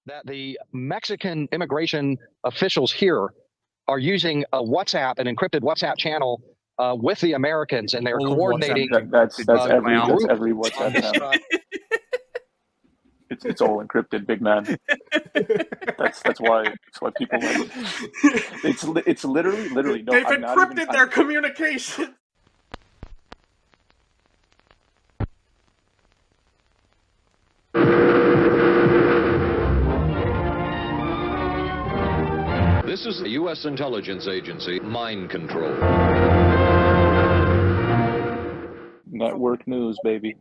that the Mexican immigration officials here are using a WhatsApp, an encrypted WhatsApp channel with the Americans, and they're coordinating. That's every WhatsApp channel. It's all encrypted, big man. That's why people like it. It's literally no. They've encrypted their communication. This is the U.S. intelligence agency, Mind Control. Network news, baby.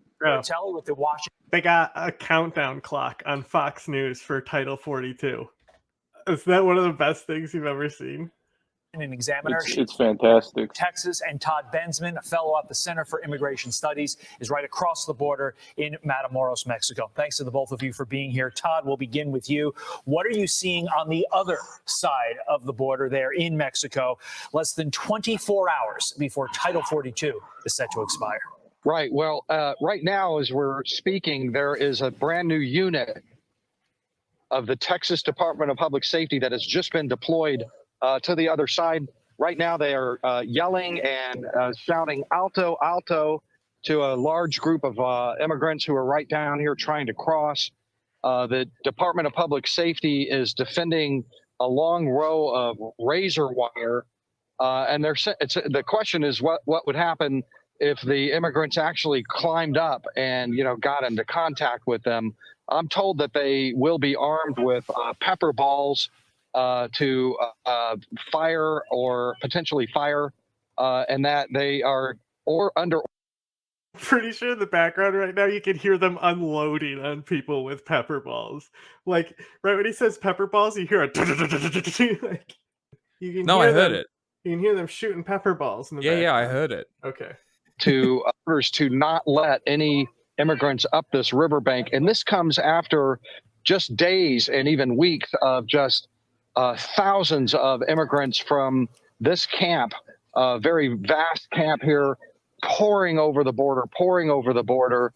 They got a countdown clock on Fox News for Title 42. Is that one of the best things you've ever seen? An examiner. It's fantastic. Texas, and Todd Bensman, a fellow at the Center for Immigration Studies, is right across the border in Matamoros, Mexico. Thanks to the both of you for being here. Todd, we'll begin with you. What are you seeing on the other side of the border there in Mexico, less than 24 hours before Title 42 is set to expire? Right. Well, right now, as we're speaking, there is a brand new unit of the Texas Department of Public Safety that has just been deployed to the other side. Right now, they are yelling and shouting "alto, alto" to a large group of immigrants who are right down here trying to cross. The Department of Public Safety is defending a long row of razor wire, and the question is what would happen if the immigrants actually climbed up and got into contact with them. I'm told that they will be armed with pepper balls to fire or potentially fire, and that they are under. Pretty sure in the background right now you can hear them unloading on people with pepper balls. Like right when he says pepper balls, you hear a like, you can. No, I heard it. You can hear them shooting pepper balls. In the yeah, I heard it. Okay. To others to not let any immigrants up this riverbank, and this comes after just days and even weeks of just thousands of immigrants from this camp, very vast camp here, pouring over the border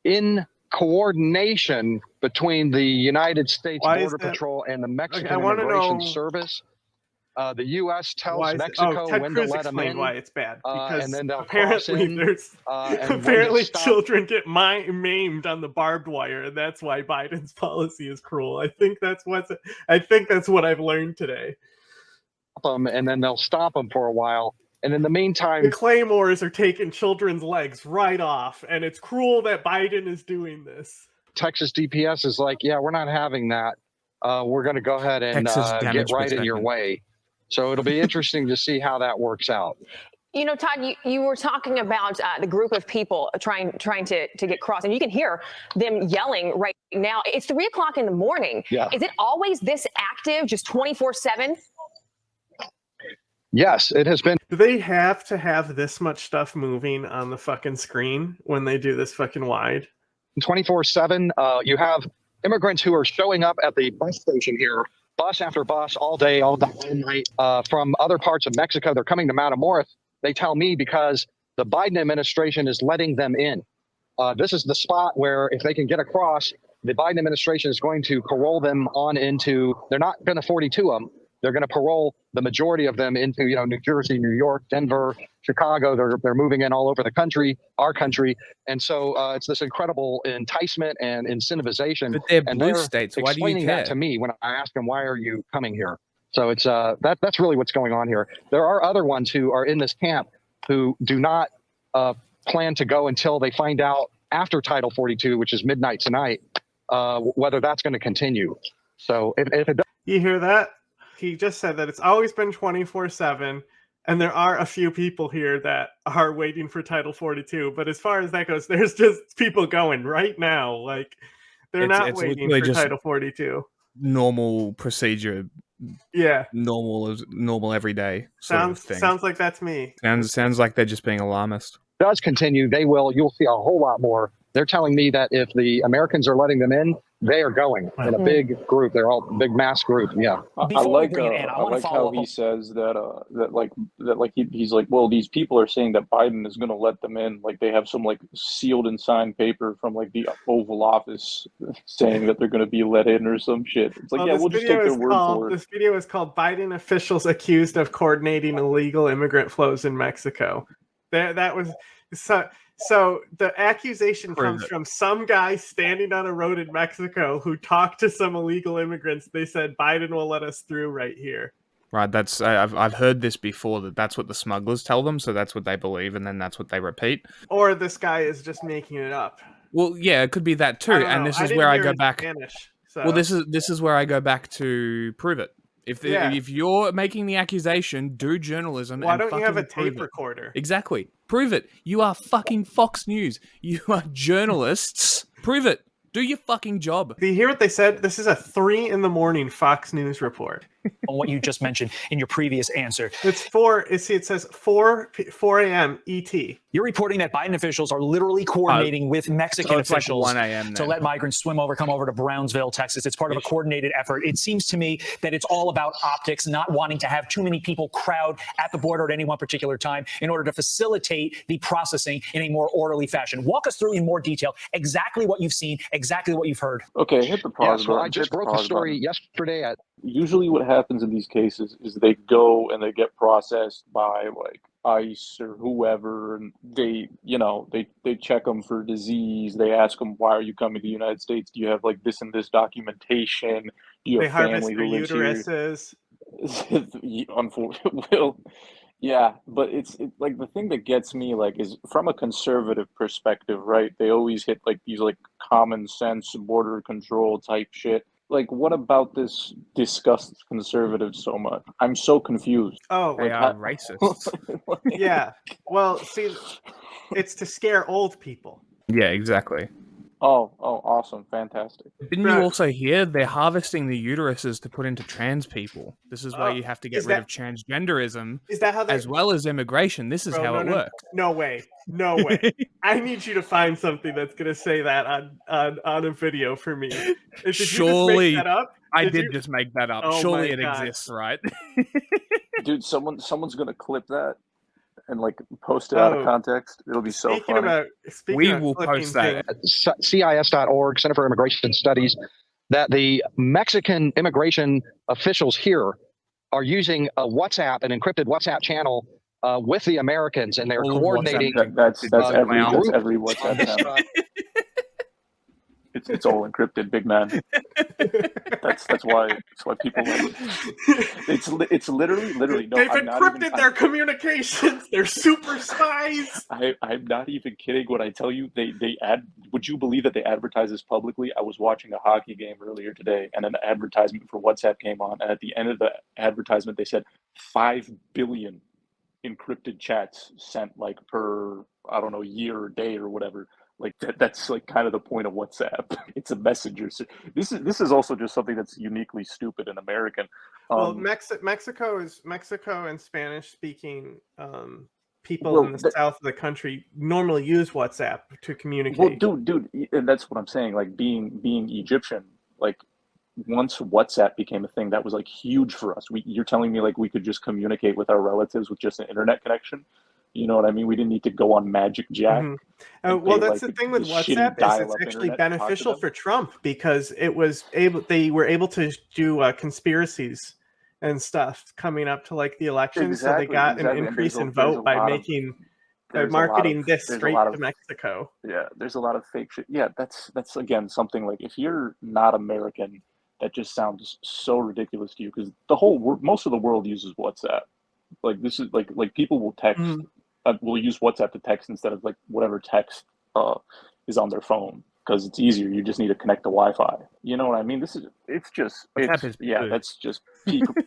in coordination between the United States Border Patrol and the Mexican Immigration Service. The U.S. tells Mexico when to let them in. Why it's bad? Because and then they'll apparently apparently children get maimed on the barbed wire, and that's why Biden's policy is cruel. I think that's what I've learned today. And then they'll stop them for a while, and in the meantime, the claymores are taking children's legs right off, and it's cruel that Biden is doing this. Texas DPS is like, yeah, we're not having that. We're going to go ahead and get right in your way. So it'll be interesting to see how that works out. Todd, you were talking about the group of people trying to get crossed, and you can hear them yelling right now. It's 3 o'clock in the morning. Yeah. Is it always this active, just 24/7? Yes, it has been. Do they have to have this much stuff moving on the fucking screen when they do this fucking wide? 24/7. You have immigrants who are showing up at the bus station here, bus after bus, all day, all night, from other parts of Mexico. They're coming to Matamoros, they tell me, because the Biden administration is letting them in. This is the spot where if they can get across, the Biden administration is going to parole them on into, they're not going to 42 them. They're going to parole the majority of them into, New Jersey, New York, Denver, Chicago. They're moving in all over the country, our country. And so it's this incredible enticement and incentivization. But they're blue states. Why do you explaining care? that to me when I ask them, why are you coming here? So it's that's really what's going on here. There are other ones who are in this camp who do not plan to go until they find out after Title 42, which is midnight tonight, whether that's going to continue. So if it does. You hear that? He just said that it's always been 24/7, and there are a few people here that are waiting for Title 42. But as far as that goes, there's just people going right now. Like, they're not waiting for Title 42. Normal procedure. Yeah. Normal everyday sounds like that's me. Sounds like they're just being alarmist. Does continue, you'll see a whole lot more They're telling me that if the Americans are letting them in, they are going in a big group. They're all big mass group. Yeah. I Before we like bring it in, I wanna like follow how up he on- says that he's like, well, these people are saying that Biden is going to let them in, like they have some like sealed and signed paper from like the Oval Office saying that they're going to be let in or some shit. It's like, Well, yeah, this we'll just video take their is word called for it. this video is called "Biden Officials Accused of Coordinating Illegal Immigrant Flows in Mexico." That was so the accusation Prove comes it. from some guy standing on a road in Mexico who talked to some illegal immigrants. They said Biden will let us through right here. Right, that's I've heard this before, that's what the smugglers tell them, so that's what they believe, and then that's what they repeat. Or this guy is just making it up. Well, yeah, it could be that too, I don't and know. this I is didn't where I hear go his back. Spanish, so. Well, this is where I go back to prove it. Yeah. If you're making the accusation, do journalism. Why and don't you have a fucking prove tape it. recorder? Exactly. Prove it. You are fucking Fox News. You are journalists. Prove it. Do your fucking job. Do you hear what they said? This is a 3 a.m. Fox News report. on what you just mentioned in your previous answer. It's 4. It says 4 a.m. ET. You're reporting that Biden officials are literally coordinating with Mexican So it's like officials 1 a.m. to then. let migrants come over to Brownsville, Texas. It's part of a coordinated effort. It seems to me that it's all about optics, not wanting to have too many people crowd at the border at any one particular time in order to facilitate the processing in a more orderly fashion. Walk us through in more detail exactly what you've seen, exactly what you've heard. Okay, hit the pause Yes, well, button. I just Hit the broke the pause story button. yesterday at Usually what happens in these cases is they go and they get processed by like ICE or whoever, and they check them for disease. They ask them, why are you coming to the United States? Do you have like this and this documentation? Do you They have harvest family their who lives here? uteruses. Unfortunately, well, yeah, but it's like the thing that gets me like is from a conservative perspective, right? They always hit like these like common sense border control type shit. Like, what about this disgusts conservatives so much? I'm so confused. Oh, They are racists. yeah. Well, see, it's to scare old people. Yeah, exactly. Oh, awesome, fantastic. Didn't you also hear they're harvesting the uteruses to put into trans people? This is why you have to get rid of transgenderism Is that how they? as well as immigration. This is Bro, how it works. No way. No way. I need you to find something that's gonna say that on a video for me. Did you Surely, just make that up? I did just make that up. Oh Surely my it God. exists, right? Dude, someone's gonna clip that and like post it out of context. It'll be so funny. We will post that. CIS.org, Center for Immigration Studies, that the Mexican immigration officials here are using a WhatsApp, an encrypted WhatsApp channel with the Americans, and they're All of coordinating. That's every group. WhatsApp channel. It's all encrypted, big man. That's why people like it. It's literally no. They've I'm not encrypted even, their communications. They're super spies. I'm not even kidding when I tell you they would you believe that they advertise this publicly? I was watching a hockey game earlier today, and an advertisement for WhatsApp came on, and at the end of the advertisement they said 5 billion encrypted chats sent like per, I don't know, year or day or whatever. Like that's like kind of the point of WhatsApp. It's a messenger. So this is also just something that's uniquely stupid and American. Well, Mexico and Spanish speaking people in the south of the country normally use WhatsApp to communicate. Well, dude, and that's what I'm saying. Like being Egyptian, like once WhatsApp became a thing, that was like huge for us. You're telling me like we could just communicate with our relatives with just an internet connection? You know what I mean? We didn't need to go on Magic Jack. Mm-hmm. Well, that's the thing with WhatsApp is it's actually beneficial for Trump because they were able to do conspiracies and stuff coming up to like the election, so they got an increase in vote by marketing this straight to Mexico. Yeah, there's a lot of fake shit. Yeah, that's again something like if you're not American, that just sounds so ridiculous to you because most of the world uses WhatsApp. Like this is like people will text. Will use WhatsApp to text instead of like whatever text is on their phone because it's easier. You just need to connect to Wi-Fi. You know what I mean? That's just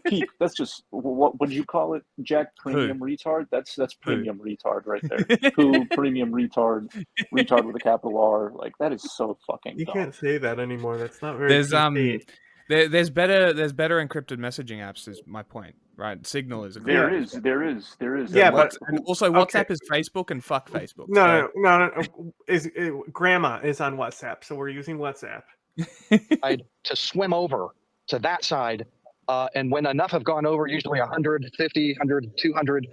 peak. That's just what would you call it, Jack? Premium retard. That's premium retard right there. Who premium retard with a capital R? Like that is so fucking. You dumb. can't say that anymore. That's not very. There's better encrypted messaging apps is my point, right? Signal is a There cloud. is. Yeah, And but And also, WhatsApp is Facebook, and fuck Facebook. No. Grandma is on WhatsApp, so we're using WhatsApp. To swim over to that side. And when enough have gone over, usually 150, 100, 200,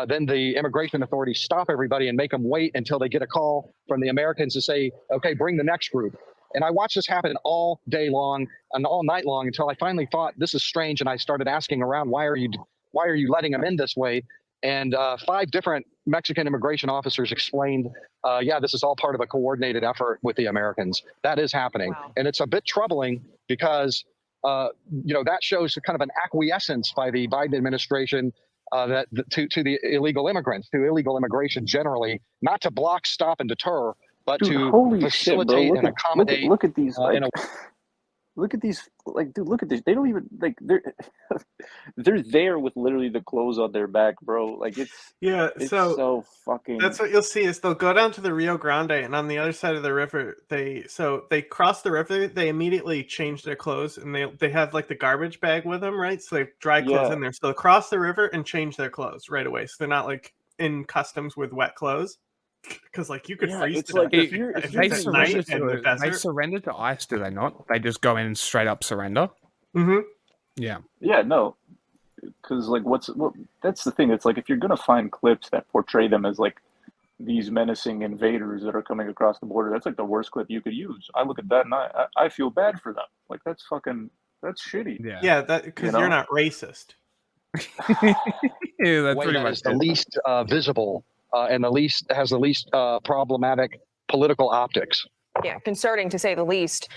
then the immigration authorities stop everybody and make them wait until they get a call from the Americans to say, okay, bring the next group. And I watched this happen all day long and all night long until I finally thought, this is strange. And I started asking around, why are you letting them in this way? And 5 different Mexican immigration officers explained, yeah, this is all part of a coordinated effort with the Americans. That is happening. Wow. And it's a bit troubling because, that shows kind of an acquiescence by the Biden administration to the illegal immigrants, to illegal immigration generally, not to block, stop, and deter, but dude, to holy facilitate shit, bro. and accommodate. Look at these, in a look at these, like, dude, look at this. They don't even, like, they're there with literally the clothes on their back, bro. Like, it's so fucking. That's what you'll see is they'll go down to the Rio Grande, and on the other side of the river, they cross the river. They immediately change their clothes, and they have like the garbage bag with them, right? So they have dry clothes in there. So they'll cross the river and change their clothes right away. So they're not like in customs with wet clothes. Because like you could freeze it's to like death if They it's at night in the they desert. surrender to ICE, do they not? They just go in and straight up surrender. Mm-hmm. Yeah. Yeah, no, because like that's the thing. It's like if you're gonna find clips that portray them as like these menacing invaders that are coming across the border, that's like the worst clip you could use. I look at that and I feel bad for them. Like that's shitty. Yeah. That because You you're know? not racist. Yeah, that's way pretty that much is the it. least visible and has the least problematic political optics. Yeah, concerning to say the least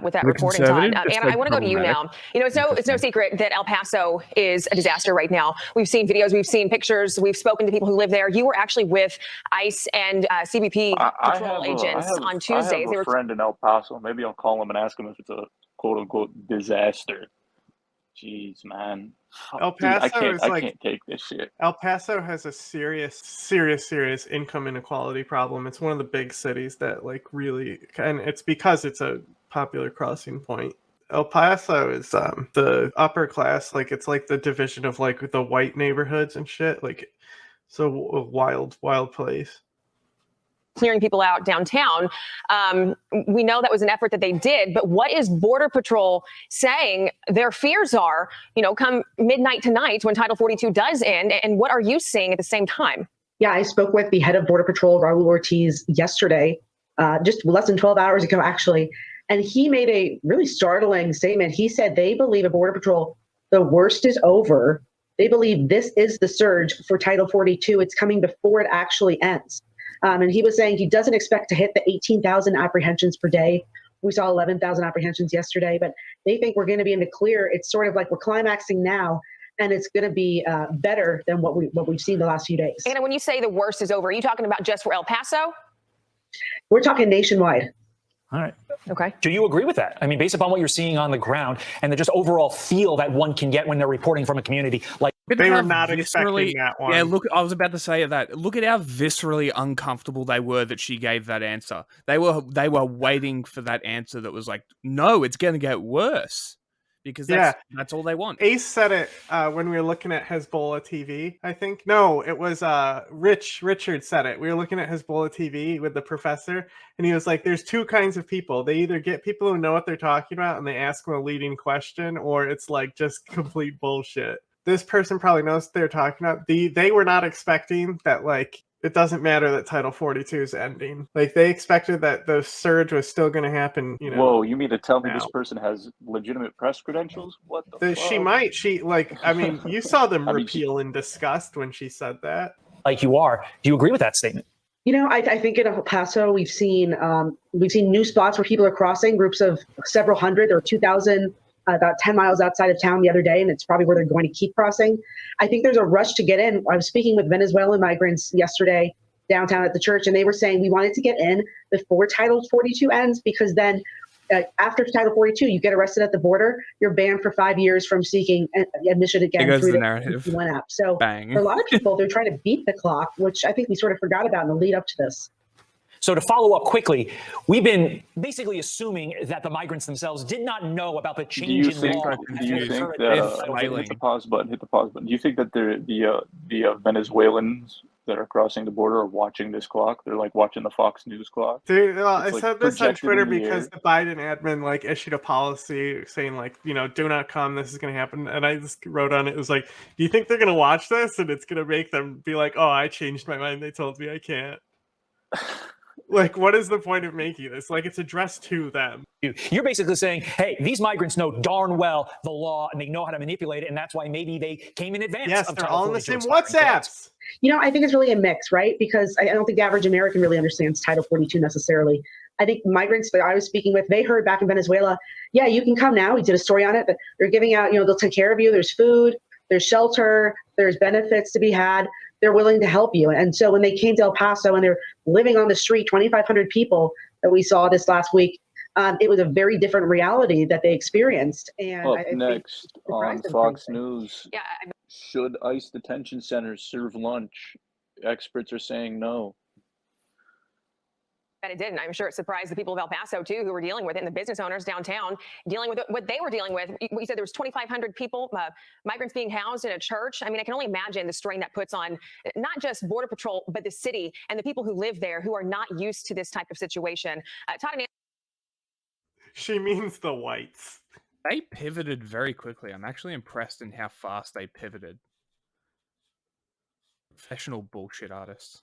with that The reporting, Todd. conservative, just And like I want to go to you now. problematic. It's no secret that El Paso is a disaster right now. We've seen videos, we've seen pictures, we've spoken to people who live there. You were actually with ICE and CBP patrol agents on Tuesdays. I have a friend in El Paso. Maybe I'll call him and ask him if it's a quote unquote disaster. Jeez, man. El Dude, I Paso is I like can't take this shit. El Paso has a serious income inequality problem. It's one of the big cities that like really, and it's because it's a popular crossing point. El Paso is the upper class, like it's like the division of like the white neighborhoods and shit. Like so a wild place. Clearing people out downtown. We know that was an effort that they did, but what is Border Patrol saying their fears are, come midnight tonight when Title 42 does end, and what are you seeing at the same time? Yeah, I spoke with the head of Border Patrol, Raul Ortiz, yesterday, just less than 12 hours ago, actually, and he made a really startling statement. He said they believe at Border Patrol, the worst is over. They believe this is the surge for Title 42. It's coming before it actually ends. And he was saying he doesn't expect to hit the 18,000 apprehensions per day. We saw 11,000 apprehensions yesterday, but they think we're going to be in the clear. It's sort of like we're climaxing now, and it's going to be better than what we've seen the last few days. Anna, when you say the worst is over, are you talking about just for El Paso? We're talking nationwide. All right. Okay. Do you agree with that? I mean, based upon what you're seeing on the ground and the just overall feel that one can get when they're reporting from a community like. They were not expecting that one. Yeah, look, I was about to say that. Look at how viscerally uncomfortable they were that she gave that answer. They were waiting for that answer that was like, no, it's going to get worse. Because that's all they want. Ace said it when we were looking at Hezbollah TV, I think. No, it was Richard said it. We were looking at Hezbollah TV with the professor, and he was like, there's 2 kinds of people. They either get people who know what they're talking about and they ask them a leading question, or it's like just complete bullshit. This person probably knows what they're talking about. They were not expecting that, like, it doesn't matter that Title 42 is ending. Like, they expected that the surge was still going to happen, Whoa, you mean to tell me now. this person has legitimate press credentials? What the fuck? She might. You saw them repeal in disgust when she said that. Like you are. Do you agree with that statement? I think in El Paso we've seen new spots where people are crossing, groups of several hundred or 2,000 about 10 miles outside of town the other day, and it's probably where they're going to keep crossing. I think there's a rush to get in. I was speaking with Venezuelan migrants yesterday downtown at the church, and they were saying we wanted to get in before Title 42 ends, because then after Title 42, you get arrested at the border, you're banned for 5 years from seeking admission again through the narrative. app. So Bang. for a lot of people, they're trying to beat the clock, which I think we sort of forgot about in the lead up to this. So to follow up quickly, we've been basically assuming that the migrants themselves did not know about the change in law. Do you think occurred that at Title hit the pause button? Hit the pause button. Do you think that the Venezuelans that are crossing the border are watching this clock? They're like watching the Fox News clock. Dude, well, It's, I like, said this on projected Twitter in the because air. the Biden admin like issued a policy saying like, you know, do not come, this is going to happen. And I just wrote on it, it was like, do you think they're going to watch this and it's going to make them be like, oh, I changed my mind. They told me I can't. Like, what is the point of making this? Like, it's addressed to them. You're basically saying, hey, these migrants know darn well the law and they know how to manipulate it, and that's why maybe they came in advance. Yes, of they're Title all in the 42 same expiring, correct? WhatsApps. You know, I think it's really a mix, right? Because I don't think the average American really understands Title 42 necessarily. I think migrants that I was speaking with, they heard back in Venezuela, yeah, you can come now. We did a story on it, but they're giving out, you know, they'll take care of you. There's food, there's shelter, there's benefits to be had. They're willing to help you. And so when they came to El Paso and they're living on the street, 2,500 people that we saw this last week, it was a very different reality that they experienced. And Up I think next it on surprised them, Fox frankly. News, Yeah, should ICE detention centers serve lunch? Experts are saying no. that it didn't. I'm sure it surprised the people of El Paso too, who were dealing with it, and the business owners downtown dealing with what they were dealing with. We said there was 2,500 people, migrants being housed in a church. I mean, I can only imagine the strain that puts on not just Border Patrol, but the city and the people who live there who are not used to this type of situation. Todd and She means the whites. They pivoted very quickly. I'm actually impressed in how fast they pivoted. Professional bullshit artists.